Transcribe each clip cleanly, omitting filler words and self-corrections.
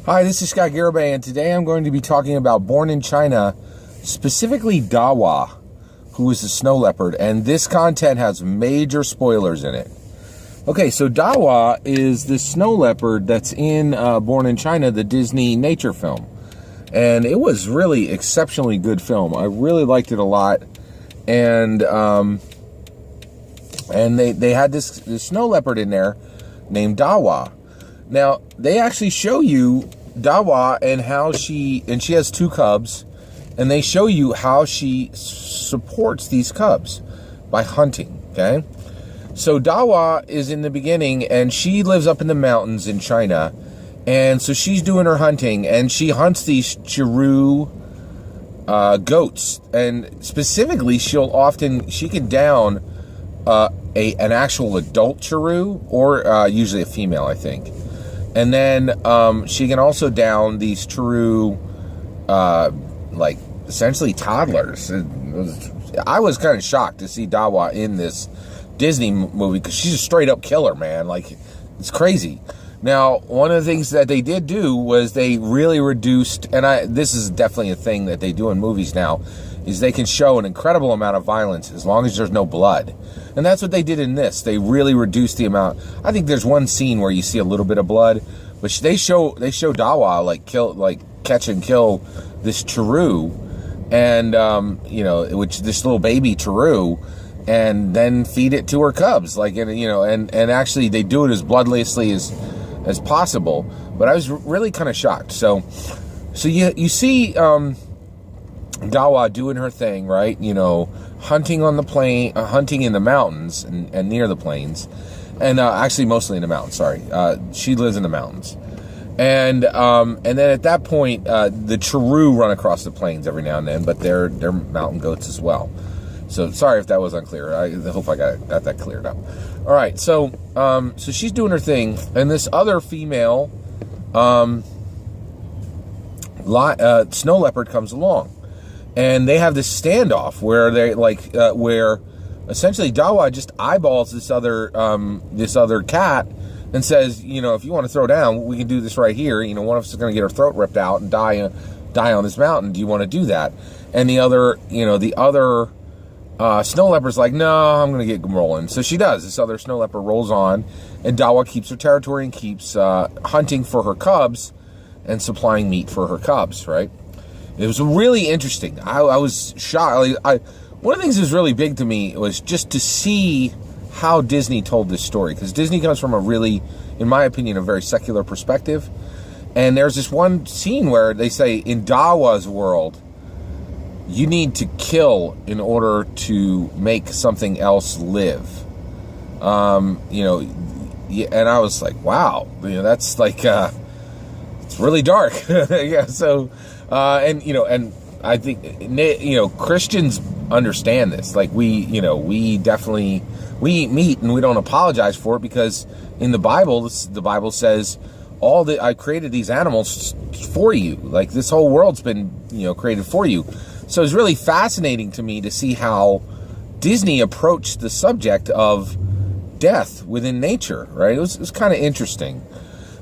Hi, this is Scott Garibay, and today I'm going to be talking about Born in China, specifically Dawa, who is a snow leopard, and this content has major spoilers in it. Okay, so Dawa is the snow leopard that's in Born in China, the Disney nature film. And it was really exceptionally good film. I really liked it a lot. And they had this snow leopard in there named Dawa. Now, they actually show you Dawa and how she has two cubs, and they show you how she supports these cubs by hunting, okay? So Dawa is in the beginning, and she lives up in the mountains in China, and so she's doing her hunting, and she hunts these Chiru goats, and specifically she can down an actual adult Chiru, or usually a female, I think. And then she can also down these Chiru, like essentially toddlers. I was kind of shocked to see Dawa in this Disney movie because she's a straight up killer, man. Like, it's crazy. Now, one of the things that they did do was they really reduced, and this is definitely a thing that they do in movies now, is they can show an incredible amount of violence as long as there's no blood. And that's what they did in this. They really reduced the amount. I think there's one scene where you see a little bit of blood, but they show Dawa catch and kill this Chiru, and which this little baby Chiru, and then feed it to her cubs, and actually they do it as bloodlessly as possible. But I was really kind of shocked. So you see Dawa doing her thing, right? Hunting on the plain, hunting in the mountains and near the plains, and actually mostly in the mountains. Sorry, she lives in the mountains, and then at that point, the Chiru run across the plains every now and then, but they're mountain goats as well. So sorry if that was unclear. I hope I got that cleared up. All right, so she's doing her thing, and this other female snow leopard comes along. And they have this standoff where where essentially Dawa just eyeballs this other cat and says, if you want to throw down, we can do this right here. One of us is going to get her throat ripped out and die on this mountain. Do you want to do that? And the other snow leopard's like, no, I'm going to get rolling. So she does. This other snow leopard rolls on, and Dawa keeps her territory and keeps hunting for her cubs and supplying meat for her cubs, right? It was really interesting. I was shocked. One of the things that was really big to me was just to see how Disney told this story. Because Disney comes from a really, in my opinion, a very secular perspective. And there's this one scene where they say, in Dawa's world, you need to kill in order to make something else live. And I was like, wow. That's like, it's really dark. Yeah, so... and I think, Christians understand this. Like, we definitely, we eat meat and we don't apologize for it, because in the Bible says, I created these animals for you. Like, this whole world's been, created for you. So it's really fascinating to me to see how Disney approached the subject of death within nature, right? It was kind of interesting.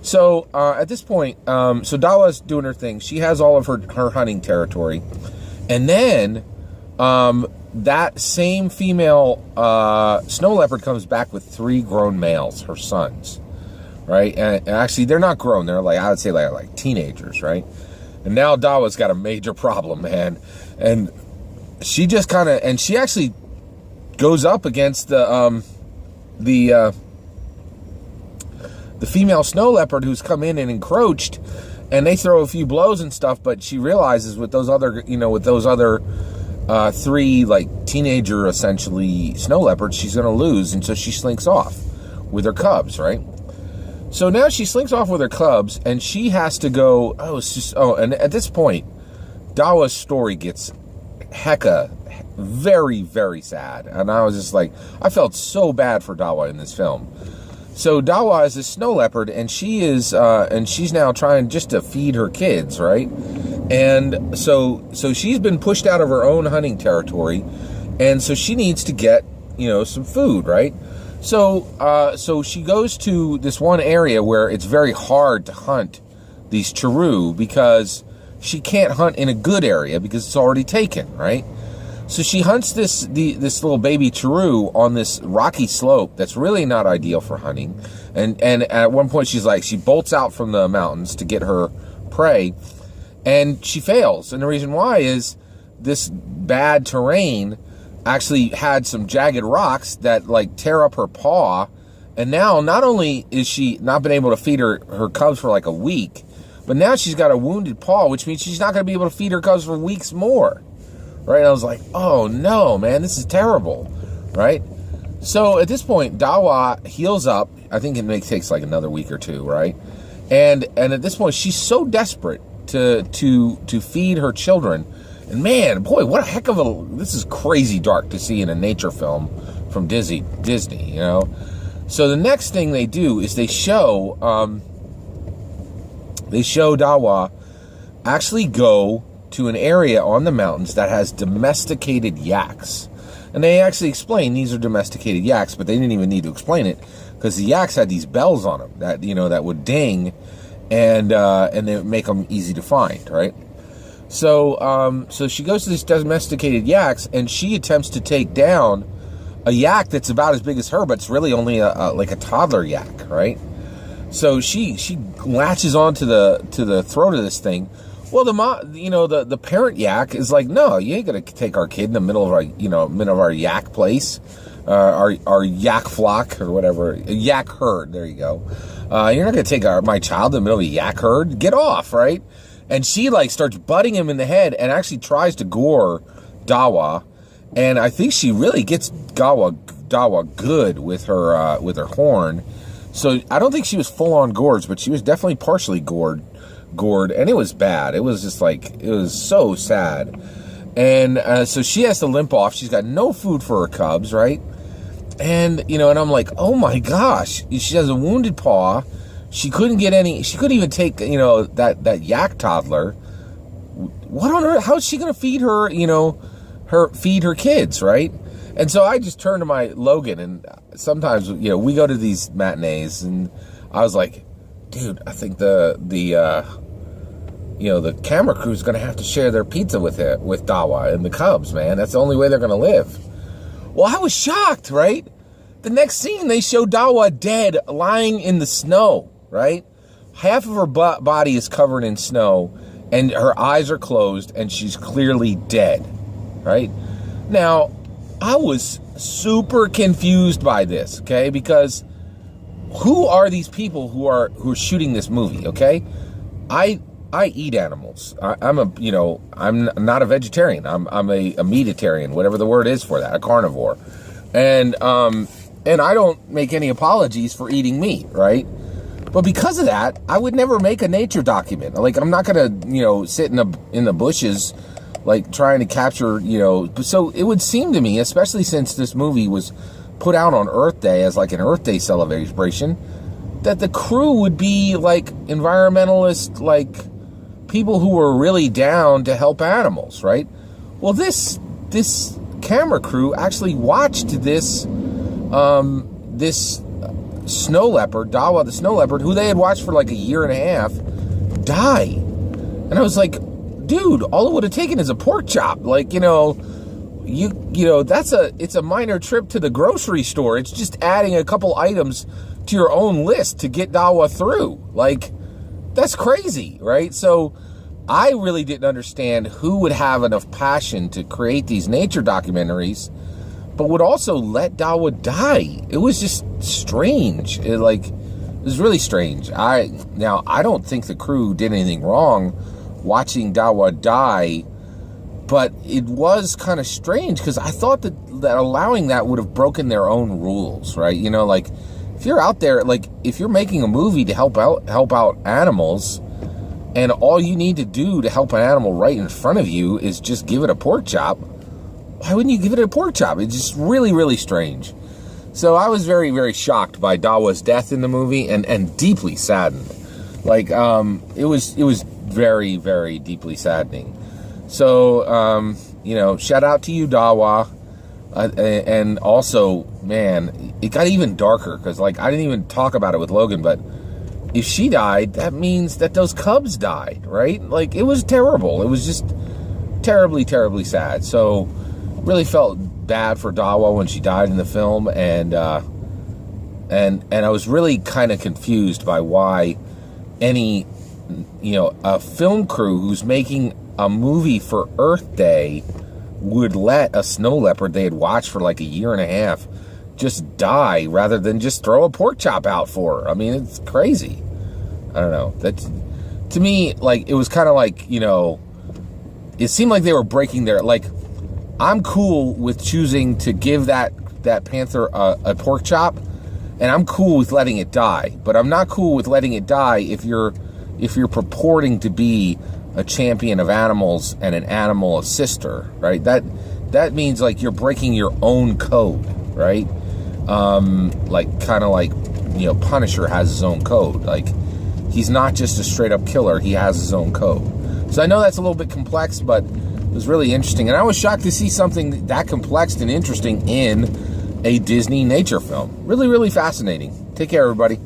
So at this point, so Dawa's doing her thing. She has all of her hunting territory. And then that same female snow leopard comes back with 3 grown males, her sons, right? And actually, they're not grown. They're I would say like teenagers, right? And now Dawa's got a major problem, man. And she just she actually goes up against the female snow leopard who's come in and encroached, and they throw a few blows and stuff, but she realizes with those other 3 teenager essentially snow leopards, she's going to lose, and so she slinks off with her cubs, right? So now she slinks off with her cubs, and she has to go, and at this point, Dawa's story gets very, very sad, and I was just like, I felt so bad for Dawa in this film. So Dawa is a snow leopard, and she's now trying just to feed her kids, right? And so she's been pushed out of her own hunting territory, and so she needs to get, some food, right? So she goes to this one area where it's very hard to hunt these Chiru, because she can't hunt in a good area because it's already taken, right? So she hunts this little baby Chiru on this rocky slope that's really not ideal for hunting. And at one point she bolts out from the mountains to get her prey, and she fails. And the reason why is this bad terrain actually had some jagged rocks that like tear up her paw. And now not only is she not been able to feed her cubs for like a week, but now she's got a wounded paw, which means she's not going to be able to feed her cubs for weeks more. Right? And I was like, oh no, man, this is terrible. Right? So at this point, Dawa heals up. I think it takes like another week or two, right? And at this point, she's so desperate to feed her children. And man, boy, what a heck of this is crazy dark to see in a nature film from Disney, you know? So the next thing they do is they show Dawa actually go to an area on the mountains that has domesticated yaks. And they actually explain these are domesticated yaks, but they didn't even need to explain it because the yaks had these bells on them that, you know, that would ding and they would make them easy to find, right? So she goes to these domesticated yaks and she attempts to take down a yak that's about as big as her, but it's really only like a toddler yak, right? So she latches onto the throat of this thing. Well, the parent yak is like, no, you ain't gonna take our kid in the middle of our yak place, our yak flock or whatever, yak herd. There you go. You're not gonna take my child in the middle of a yak herd. Get off, right? And she like starts butting him in the head and actually tries to gore Dawa, and I think she really gets Dawa good with her horn. So I don't think she was full on gored, but she was definitely partially gored, and it was bad. It was just like, it was so sad. And so she has to limp off. She's got no food for her cubs, right? And, and I'm like, oh my gosh, she has a wounded paw. She couldn't even take, that yak toddler. What on earth? How is she going to feed her, feed her kids, right? And so I just turned to my Logan, and sometimes, we go to these matinees, and I was like, dude, I think the camera crew is going to have to share their pizza with Dawa and the cubs, man. That's the only way they're going to live. Well, I was shocked, right? The next scene, they show Dawa dead, lying in the snow, right? Half of her body is covered in snow, and her eyes are closed, and she's clearly dead, right? Now, I was super confused by this, okay? Because who are these people who are shooting this movie, okay? I eat animals. I'm not a vegetarian. I'm a meatitarian, whatever the word is for that, a carnivore. And I don't make any apologies for eating meat, right? But because of that, I would never make a nature document. Like, I'm not gonna, sit in the bushes, like trying to capture, So it would seem to me, especially since this movie was put out on Earth Day as like an Earth Day celebration, that the crew would be like environmentalists, like people who were really down to help animals, right? Well, this camera crew actually watched this snow leopard, Dawa the snow leopard, who they had watched for like a year and a half, die. And I was like, dude, all it would have taken is a pork chop. Like, it's a minor trip to the grocery store. It's just adding a couple items to your own list to get Dawa through. Like, that's crazy, right? So I really didn't understand who would have enough passion to create these nature documentaries, but would also let Dawa die. It was just strange. It was really strange. I don't think the crew did anything wrong watching Dawa die, but it was kind of strange because I thought that allowing that would have broken their own rules, right? If you're out there, if you're making a movie to help out animals, and all you need to do to help an animal right in front of you is just give it a pork chop, why wouldn't you give it a pork chop? It's just really, really strange. So I was very, very shocked by Dawa's death in the movie and deeply saddened. It was very, very deeply saddening. So, shout out to you, Dawa. And also, man, it got even darker because, I didn't even talk about it with Logan, but if she died, that means that those cubs died, right? Like, it was terrible. It was just terribly, terribly sad. So, really felt bad for Dawa when she died in the film, and I was really kind of confused by why any, a film crew who's making a movie for Earth Day would let a snow leopard they had watched for like a year and a half just die rather than just throw a pork chop out for her. I mean, it's crazy. I don't know. That's, to me, like, it was kind of like, it seemed like they were breaking their, like, I'm cool with choosing to give that panther a pork chop, and I'm cool with letting it die, but I'm not cool with letting it die if you're purporting to be a champion of animals and an animal assister, right? That means, like, you're breaking your own code, right? Like, kind of like, Punisher has his own code. Like, he's not just a straight up killer, he has his own code. So I know that's a little bit complex, but it was really interesting. And I was shocked to see something that complex and interesting in a Disney nature film. Really, really fascinating. Take care, everybody.